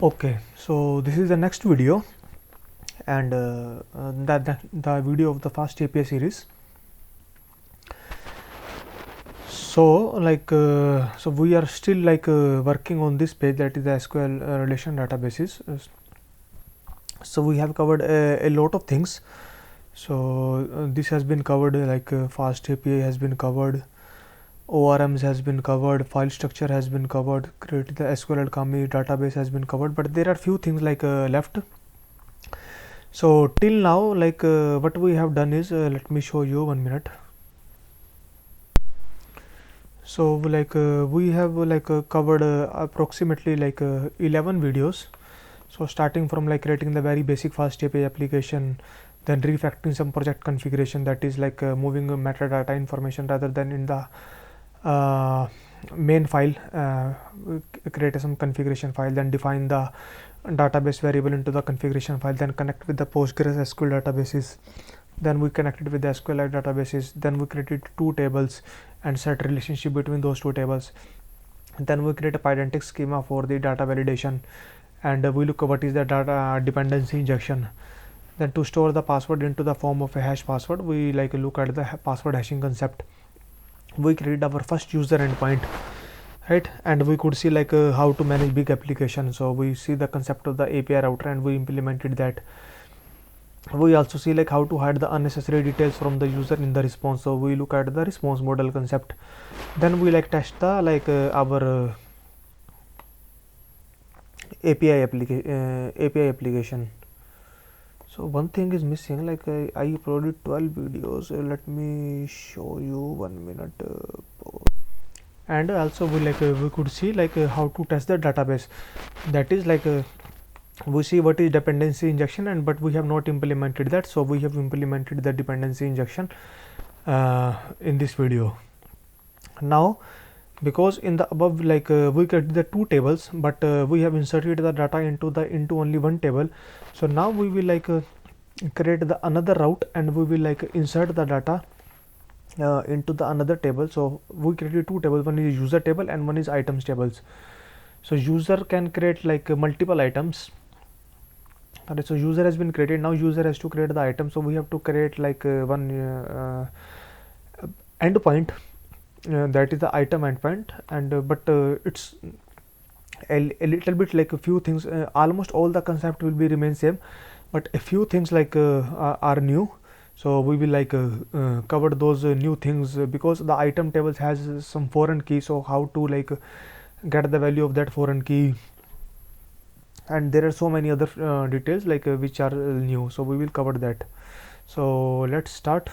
Okay, so this is the next video, and the video of the first API series. So so we are still working on this page, that is the SQL relation databases. So we have covered a lot of things. So this has been covered, fast API has been covered, ORMs has been covered, file structure has been covered, create the SQL Alchemy database has been covered, but there are few things left. So till now, what we have done is, let me show you 1 minute. So we have covered approximately 11 videos. So starting from creating the very basic fast API application, then refactoring some project configuration, that is moving metadata information rather than in the main file, create some configuration file, then define the database variable into the configuration file, then connect with the PostgreSQL databases, then we connected with the SQLite databases, then we created two tables and set relationship between those two tables, then we create a Pydantic schema for the data validation, and we look what is the data dependency injection. Then to store the password into the form of a hash password, we look at the password hashing concept. We create our first user endpoint, right? And we could see how to manage big application. So we see the concept of the API router and we implemented that. We also see how to hide the unnecessary details from the user in the response. So we look at the response model concept. Then we test the our API application. So one thing is missing, I uploaded 12 videos. Let me show you 1 minute. And also we could see how to test the database, that is we see what is dependency injection, and but we have not implemented that. So we have implemented the dependency injection in this video. Now because in the above we created the two tables, but we have inserted the data into only one table. So now we will create the another route, and we will insert the data into the another table. So we created two tables, one is user table and one is items tables. So user can create multiple items. Alright, so user has been created. Now user has to create the item. So we have to create one endpoint, that is the item endpoint, and but it's a little bit a few things, almost all the concept will be remain same, but a few things are new. So we will cover those new things, because the item tables has some foreign key. So how to get the value of that foreign key, and there are so many other details which are new. So we will cover that. So let's start.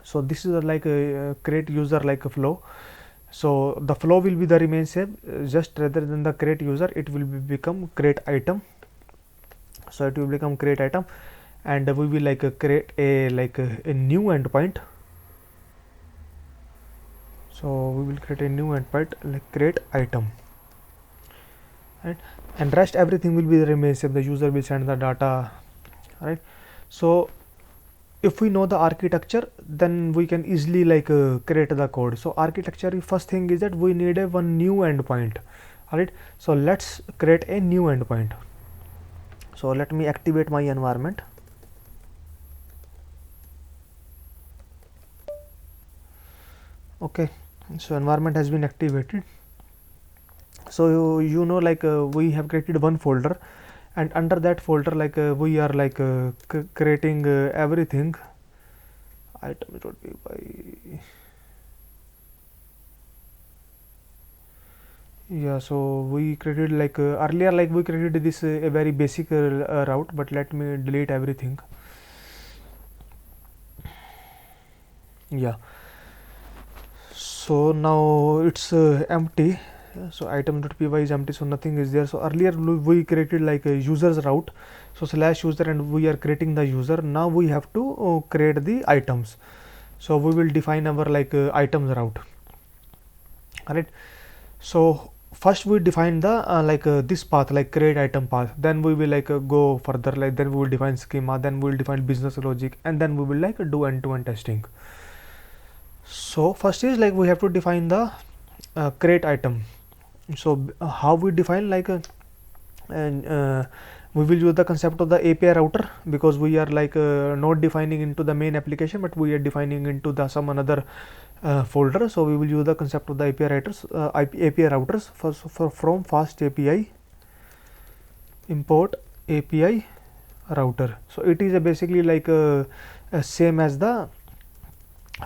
So this is a create user a flow. So the flow will be the remain same, just rather than the create user, it will become create item. So it will become create item, and we will create a new endpoint. So we will create a new endpoint create item, right? And rest everything will be the remain same. The user will send the data, right? So if we know the architecture, then we can easily create the code. So architecture, first thing is that we need a one new endpoint. All right, so let's create a new endpoint. So let me activate my environment. Okay, so environment has been activated. So you know we have created one folder, and under that folder we are creating everything. Item.py. Yeah, so we created earlier we created this a very basic route, but let me delete everything. Yeah, so now it's empty. So item.py is empty, so nothing is there. So earlier we created a users route, so slash user, and we are creating the user. Now we have to create the items. So we will define our items route. All right, so first we define the this path, create item path. Then we will go further, then we will define schema, then we will define business logic, and then we will do end-to-end testing. So first is we have to define the create item. So how we define and we will use the concept of the API router, because we are like not defining into the main application, but we are defining into the some another folder. So we will use the concept of the API routers from fast API import API router. So it is a basically like same as the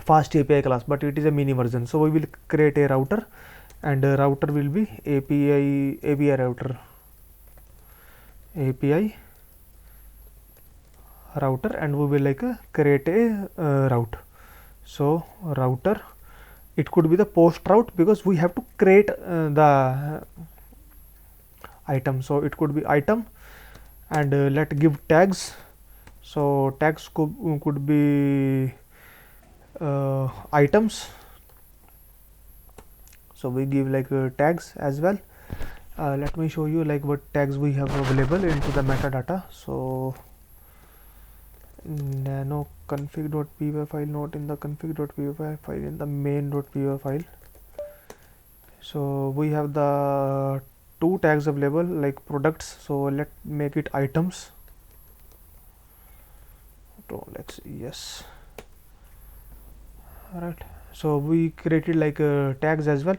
fast API class, but it is a mini version. So we will create a router, and router will be API router, and we will like create a route. So router, it could be the post route, because we have to create the item. So it could be item, and let give tags. So tags could be items. So we give like tags as well. Let me show you like what tags we have available into the metadata. So nano config.py file, not in the config.py file, in the main.py file. So we have the two tags available like products. So let make it items. So let's see, yes. Alright, so we created like tags as well.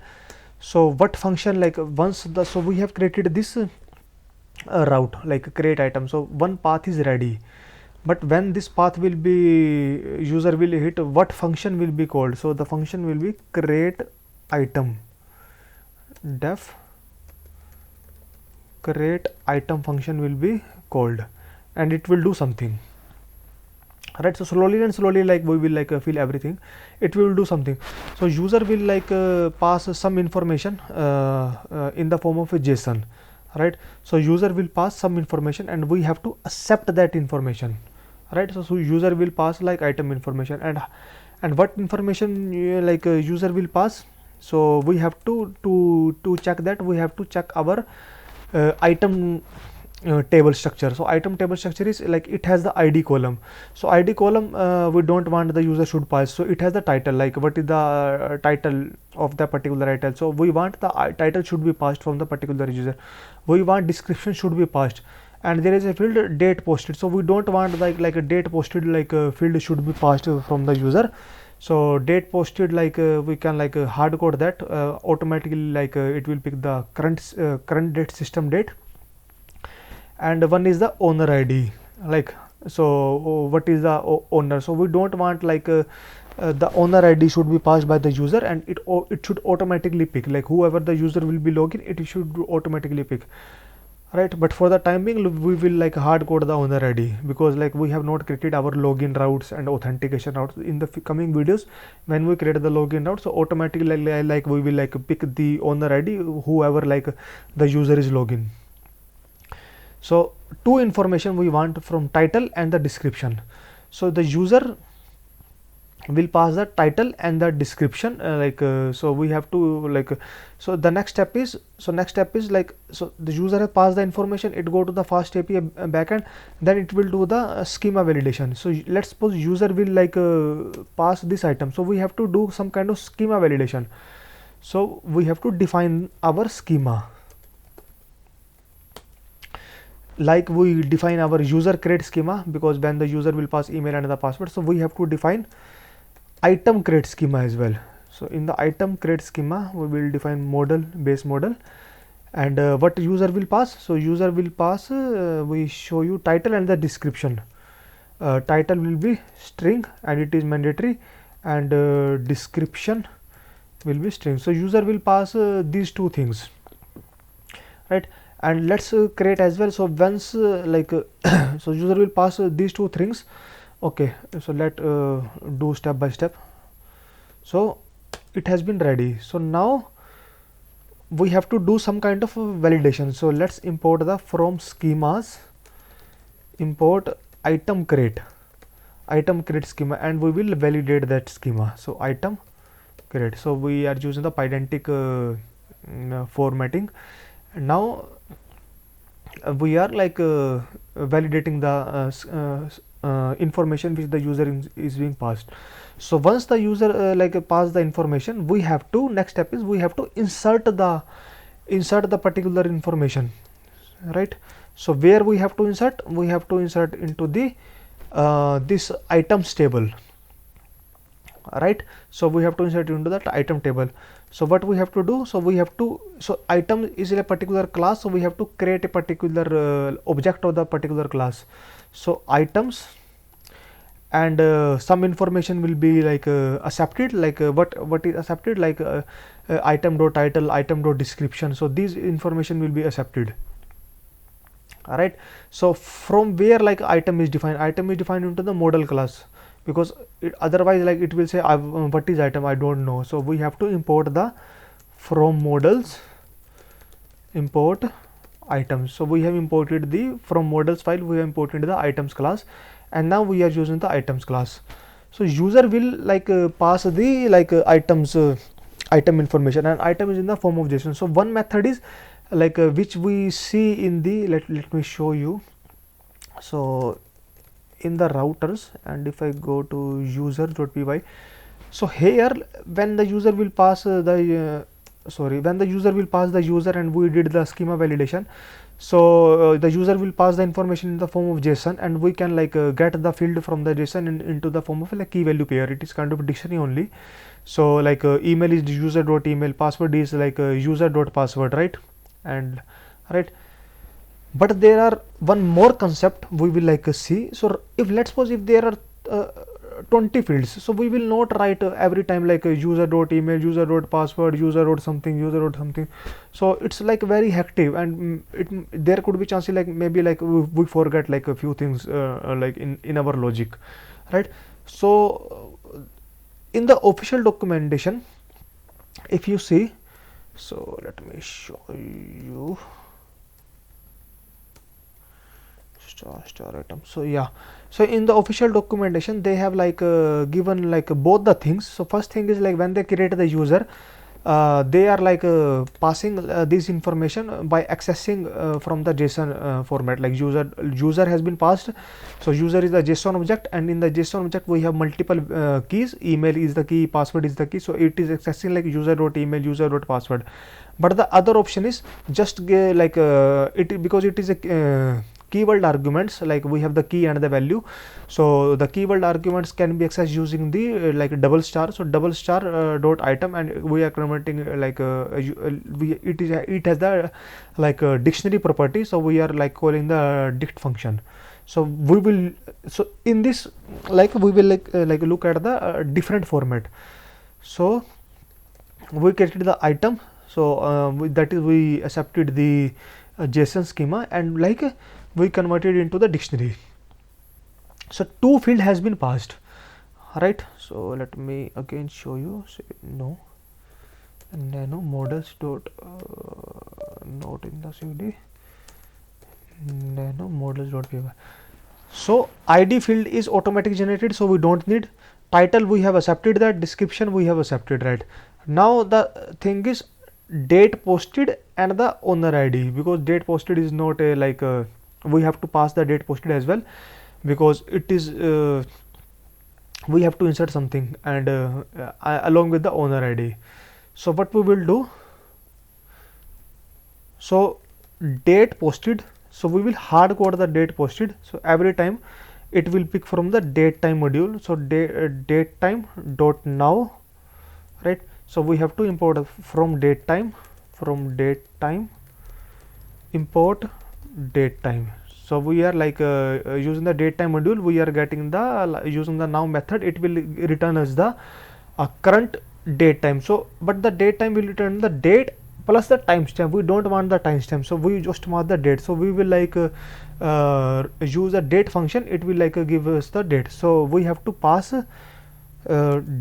So what function, like once the, so we have created this route like create item. So one path is ready, but when this path will be, user will hit, what function will be called? So the function will be create item, def create item function will be called, and it will do something. Right, so slowly and slowly, like we will like fill everything, it will do something. So user will like pass some information in the form of a JSON, right? So user will pass some information, and we have to accept that information, right? So user will pass like item information, and what information like user will pass. So we have to check that, we have to check our item table structure. So item table structure is like it has the ID column. So ID column we don't want the user should pass. So it has the title, like what is the title of the particular item. So we want the title should be passed from the particular user. We want description should be passed, and there is a field date posted. So we don't want like a date posted like field should be passed from the user. So date posted, like we can like hard code that automatically, like it will pick the current date, system date. And one is the owner ID, like so what is the owner. So we don't want like the owner ID should be passed by the user, and it should automatically pick, like whoever the user will be login, it should automatically pick, right? But for the time being, we will like hard code the owner ID, because like we have not created our login routes and authentication routes. In the coming videos, when we create the login route, so automatically like we will like pick the owner ID, whoever like the user is login. So two information we want from title and the description. So the user will pass the title and the description, so we have to like, so the next step is, like, so the user has passed the information, it go to the fast API backend, then it will do the schema validation. So let's suppose user will like pass this item, so we have to do some kind of schema validation. So we have to define our schema, like we define our user create schema, because when the user will pass email and the password, so we have to define item create schema as well. So in the item create schema, we will define model, base model, and what user will pass. So user will pass, we show you title and the description. Title will be string and it is mandatory, and description will be string. So user will pass these two things, right? And let's create as well. So once like so user will pass these two things. Okay, so let do step by step. So it has been ready. So now we have to do some kind of validation. So let's import the from schemas, import item create schema, and we will validate that schema. So item create. So we are using the Pydantic formatting. Now we are like validating the information which the user is being passed. So once the user like pass the information, we have to, next step is we have to insert the particular information. right? So where we have to insert? We have to insert into the this items table, right? So we have to insert into that item table. So what we have to do? So we have to, so item is a particular class, so we have to create a particular object of the particular class. So items, and some information will be like accepted, like what is accepted, like item dot title, item dot description. So these information will be accepted. All right. So from where like item is defined? Item is defined into the model class, because otherwise like it will say what is item, I don't know. So we have to import the from models, import items. So we have imported the from models file, we have imported the items class, and now we are using the items class. So user will like pass the like items item information, and item is in the form of JSON. So one method is like which we see in the let me show you. So in the routers, and if I go to user.py, so here when the user will pass when the user will pass the user, and we did the schema validation. So the user will pass the information in the form of JSON, and we can like get the field from the JSON into the form of like key value pair. It is kind of a dictionary only. So like email is user.email, password is like user.password, right? And right, but there are one more concept we will like see. So if let's suppose if there are 20 fields, so we will not write every time like user.email, user.password, user.something. So it's like very hectic, and there could be chances like maybe like we forget like a few things like in our logic, right? So in the official documentation, if you see, so let me show you star item. So yeah, so in the official documentation they have like given like both the things. So first thing is like when they create the user, they are like passing this information by accessing from the JSON format, like user has been passed. So user is the JSON object, and in the JSON object we have multiple keys. Email is the key, password is the key, so it is accessing like user.email, user.password. But the other option is just like it, because it is a keyword arguments, like we have the key and the value. So the keyword arguments can be accessed using the like double star. So double star dot item, and we are converting like it has the like dictionary property. So we are like calling the dict function. So we will, so in this like we will like look at the different format. So we created the item. So that is we accepted the JSON schema, and like we converted into the dictionary. So two field has been passed, right? So let me again show you. Say no, nano models dot not in the CD, nano models dot py. So ID field is automatic generated, so we don't need. Title we have accepted that, description we have accepted, right? Now the thing is date posted and the owner ID, because date posted is not a like we have to pass the date posted as well, because it is we have to insert something, and along with the owner ID. So what we will do, so date posted, so we will hard code the date posted. So every time it will pick from the date time module. So date time dot now, right? So we have to import from date time, import date time. So we are like using the date time module, we are getting the using the now method, it will return us the current date time. So but the date time will return the date plus the timestamp. We don't want the timestamp, so we just want the date. So we will like use a date function, it will like give us the date. So we have to pass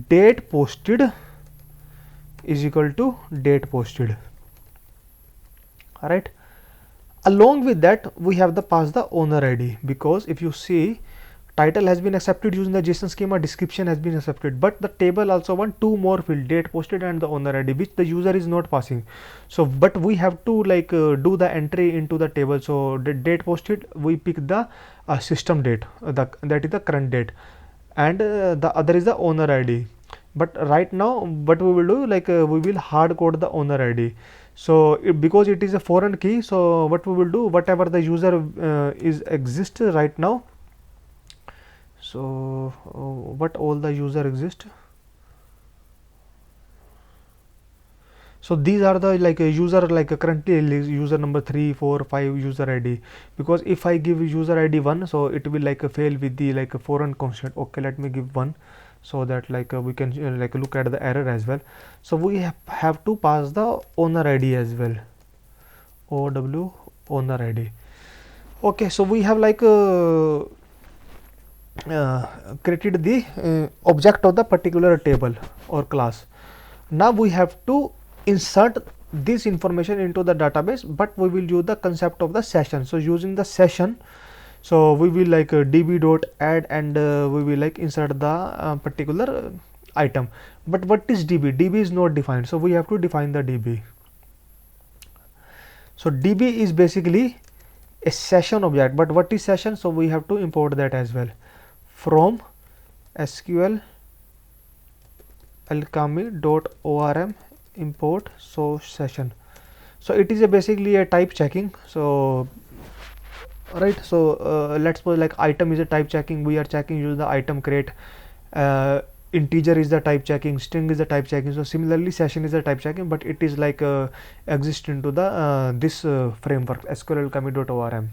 date posted is equal to date posted. All right. Along with that we have the pass the owner ID, because if you see title has been accepted using the JSON schema, description has been accepted, but the table also want two more field, date posted and the owner ID, which the user is not passing. So but we have to like do the entry into the table. So the date posted we pick the system date, that is the current date, and the other is the owner ID. but right now what we will do, like we will hard code the owner ID. So because it is a foreign key, so what we will do, whatever the user is exist right now, so what all the user exist. So these are the like a user, like currently user number 3, 4, 5 user ID, because if I give user ID 1, so it will like fail with the like a foreign constant. Okay, let me give 1, so that like we can like look at the error as well. So we have to pass the owner ID as well, OW owner ID. Okay, so we have like created the object of the particular table or class. Now we have to insert this information into the database, but we will use the concept of the session. So using the session, so we will like db.add and we will like insert the particular item. But what is db? Db is not defined, so we have to define the db. So db is basically a session object, but what is session? So we have to import that as well from SQL alchemy.orm import so session. So it is a basically a type checking. So right, so let's suppose like item is a type checking, we are checking use the item crate, integer is the type checking, string is the type checking. So similarly session is the type checking, but it is like exist into the this framework SQL alchemy.orm.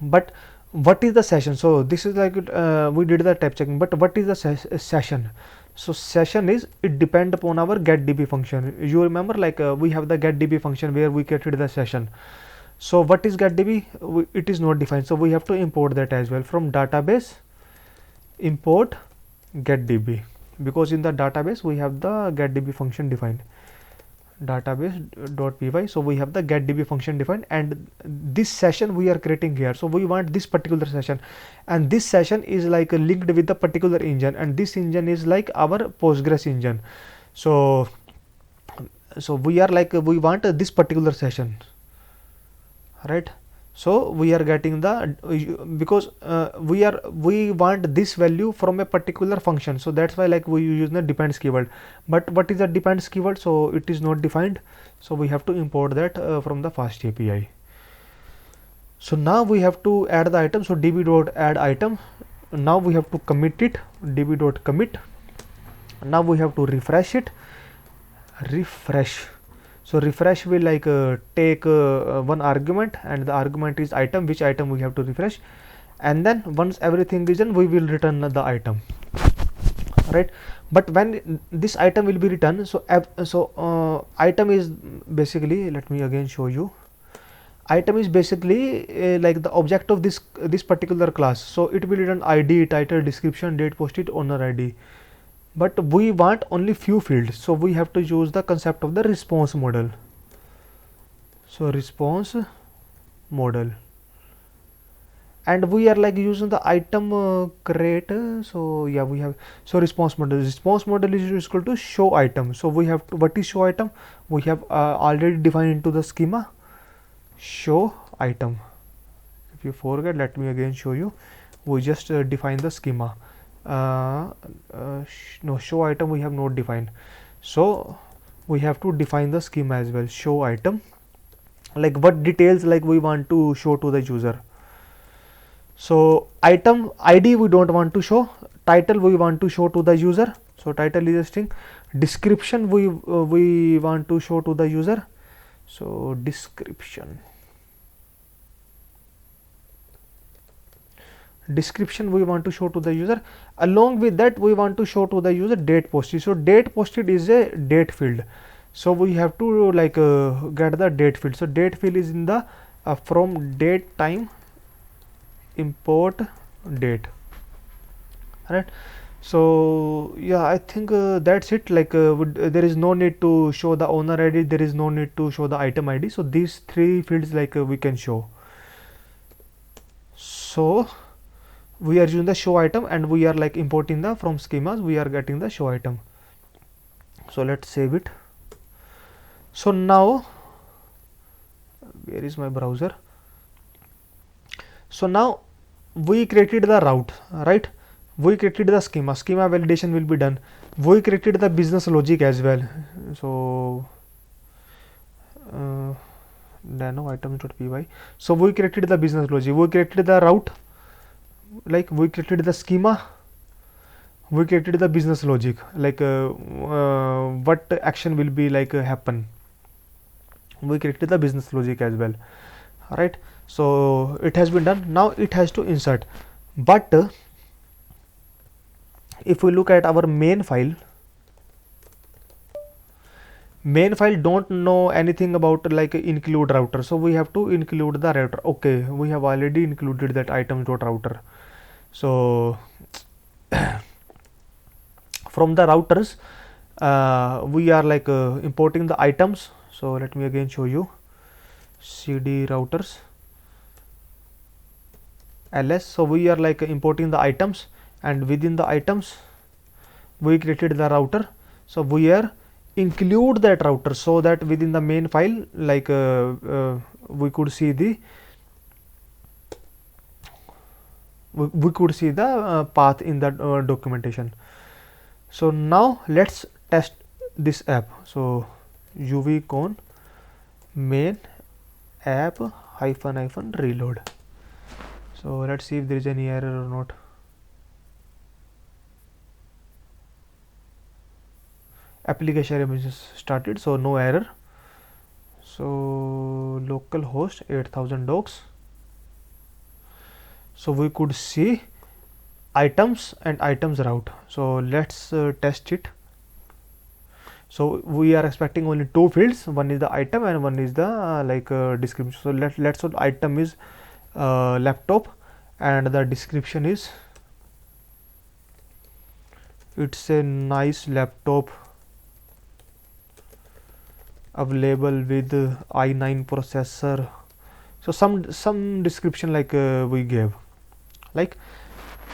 But what is the session? So this is like we did the type checking, but what is the session? So session is, it depend upon our getDB function. You remember like we have the getDB function where we created the session. So what is getDB? It is not defined, so we have to import that as well from database import getDB, because in the database we have the getDB function defined, database.py. so we have the getDB function defined, and this session we are creating here. So we want this particular session, and this session is like linked with the particular engine, and this engine is like our Postgres engine. So we are like we want this particular session, right? So we are getting the because we want this value from a particular function, so that's why like we use the depends keyword. But what is the depends keyword? So it is not defined, so we have to import that from the fast API. So now we have to add the item. So db.add item, now we have to commit it, db.commit. now we have to refresh it, refresh. So refresh will like take one argument, and the argument is item, which item we have to refresh, and then once everything is done we will return the item, right? But when this item will be returned, so item is basically, let me again show you, item is basically like the object of this particular class. So it will return ID, title, description, date posted, owner ID. But we want only few fields, so we have to use the concept of the response model. So response model, and we are like using the item crate. So yeah, we have, so response model is equal to show item. So we have to, what is show item? We have already defined into the schema show item. If you forget, let me again show you. We just define the schema. No, show item we have not defined, so we have to define the schema as well. Show item, like what details like we want to show to the user. So item ID we don't want to show, title we want to show to the user, so title is a string. Description we want to show to the user, so description we want to show to the user. Along with that we want to show to the user date posted. So date posted is a date field, so we have to like get the date field. So date field is in the from date time import date, right? So yeah, I think that's it. Like there is no need to show the owner ID, there is no need to show the item ID. So these three fields like we can show. So we are using the show item, and we are like importing the from schemas, we are getting the show item. So let's save it. So now where is my browser? So now we created the route, right? we created the schema validation will be done. We created the business logic as well. So nano items.py. So we created the business logic, we created the route, like we created the schema, we created the business logic, like what action will be like happen. We created the business logic as well, right? So it has been done. Now it has to insert. But if we look at our main file don't know anything about like include router, so we have to include the router. Okay, we have already included that items.router. So from the routers we are like importing the items. So let me again show you, cd routers ls. So we are like importing the items, and within the items we created the router. So we are include that router, so that within the main file like we could see the path in the documentation. So now let's test this app. So uvcon main app hyphen reload. So let's see if there is any error or not. Application is started, so no error. So localhost 8000 docs. So we could see items and items route. So let's test it. So we are expecting only two fields, one is the item and one is the description. So let's say item is laptop and the description is, it's a nice laptop available with i9 processor. So some description like we gave, like,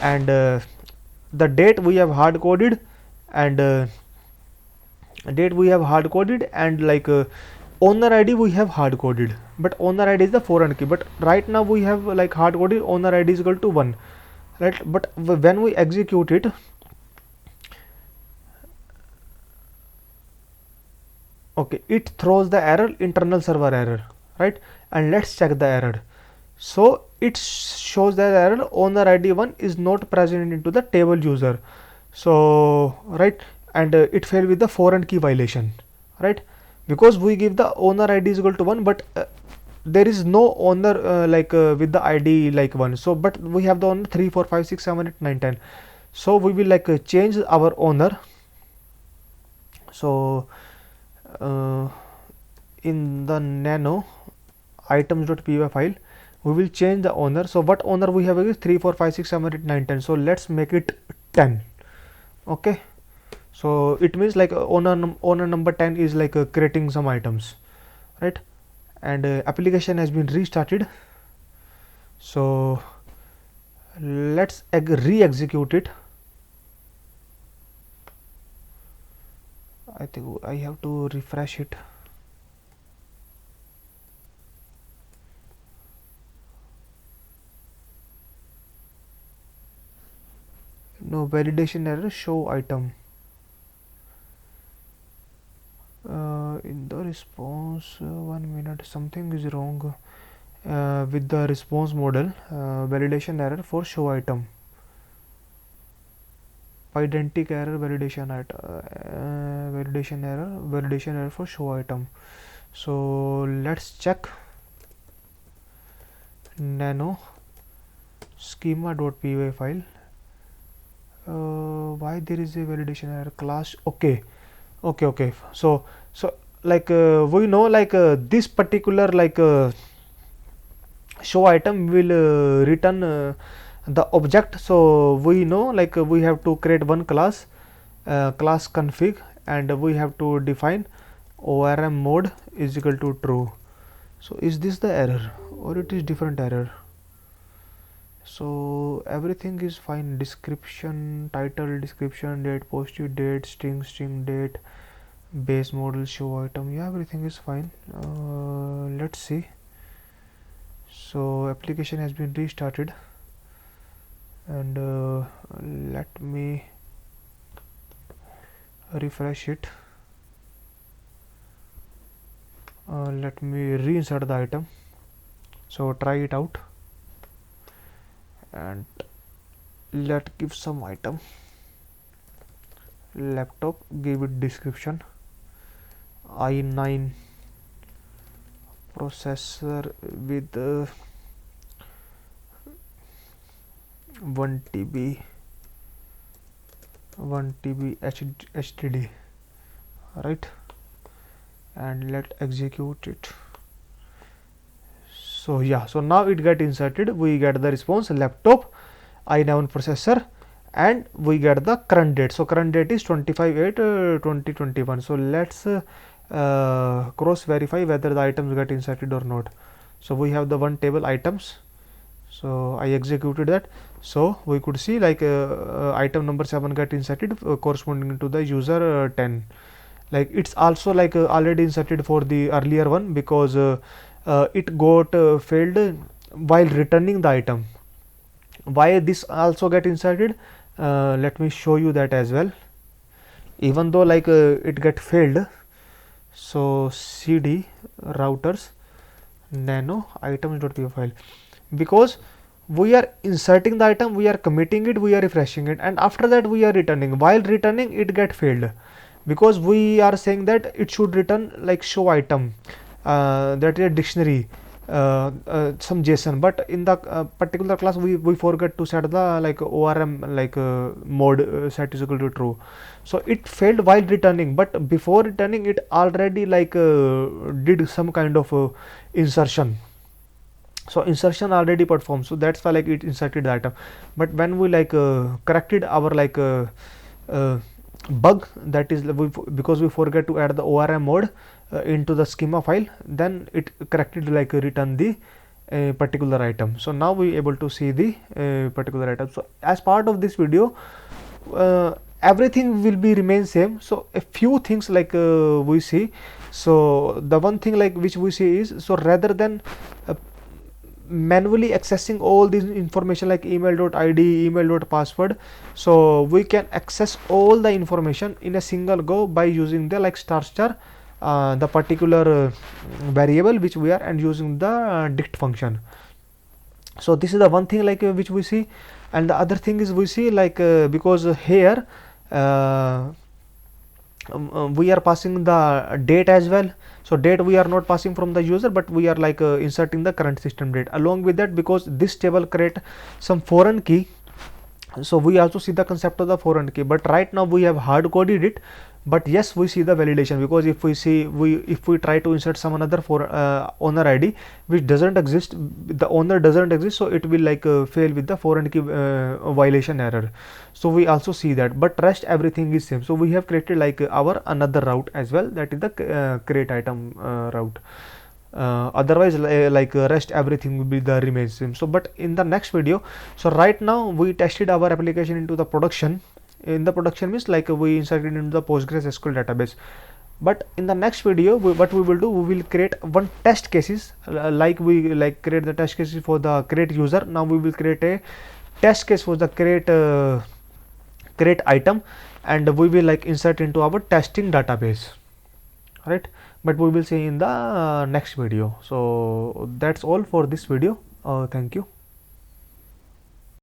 and the date we have hard coded, and like owner ID we have hard coded, but owner ID is the foreign key. But right now we have like hard coded owner ID is equal to 1, right? But when we execute it, okay, it throws the error, internal server error, right? And let's check the error. So it shows the error, owner ID 1 is not present into the table user. So right, and it failed with the foreign key violation, right? Because we give the owner ID is equal to 1, but there is no owner with the ID like 1. So but we have the owner 3 4 5 6 7 8 9 10. So we will like change our owner. So in the nano items.py file we will change the owner. So what owner we have is 3 4 5 6 7 8 9 10. So let's make it 10. Okay, so it means like owner number 10 is like creating some items, right? And application has been restarted. So let's re-execute it. I think I have to refresh it. No, validation error, show item. In the response 1 minute something is wrong with the response model. Validation error for show item, identic error, validation error for show item. So let's check nano schema.py file. Why there is a validation error class? Okay, so like we know like this particular like show item will return the object. So we know like we have to create one class, class config, and we have to define ORM mode is equal to true. So is this the error or it is different error? So everything is fine. Description, title, description, date, posted date, string date, base model, show item, yeah, everything is fine. Let's see. So application has been restarted. and let me refresh it. Let me reinsert the item. So try it out and let give some item. Laptop, give it description, i9 processor with 1 TB HDD, right, and let execute it. So yeah, so now it get inserted, we get the response laptop, i9 processor, and we get the current date. So current date is 25/8/2021. So let's cross verify whether the items get inserted or not. So we have the one table items, so I executed that. So we could see like item number 7 get inserted corresponding to the user 10. Like it's also like already inserted for the earlier one, because it got failed while returning the item. Why this also get inserted? Let me show you that as well. Even though like it get failed, so cd routers nano items.py file, because we are inserting the item, we are committing it, we are refreshing it, and after that we are returning. While returning, it get failed because we are saying that it should return like show item, that is a dictionary, some JSON, but in the particular class we forget to set the like ORM like mode set is equal to true. So it failed while returning, but before returning it already like did some kind of insertion. So insertion already performed, so that's why like it inserted the item. But when we like corrected our like bug, that is because we forget to add the ORM mode into the schema file, then it corrected like return the particular item. So now we able to see the particular item. So as part of this video, everything will be remain same. So a few things like we see. So the one thing like which we see is, so rather than manually accessing all this information like email.id, email.password, so we can access all the information in a single go by using the like star the particular variable which we are, and using the dict function. So this is the one thing like which we see. And the other thing is we see like because here we are passing the date as well. So date we are not passing from the user, but we are like inserting the current system date along with that, because this table create some foreign key. So we also see the concept of the foreign key, but right now we have hard coded it. But yes, we see the validation, because if we see if we try to insert some another for owner ID which doesn't exist, the owner doesn't exist, so it will like fail with the foreign key violation error. So we also see that, but rest everything is same. So we have created like our another route as well, that is the create item route. Otherwise like rest everything will be the remains same. So but in the next video, so right now we tested our application into the production. In the production means like we inserted into the Postgres SQL database. But in the next video, what we will do, we will create one test cases, like we like create the test cases for the create user. Now we will create a test case for the create item, and we will like insert into our testing database, right? But we will see in the next video. So that's all for this video. Thank you.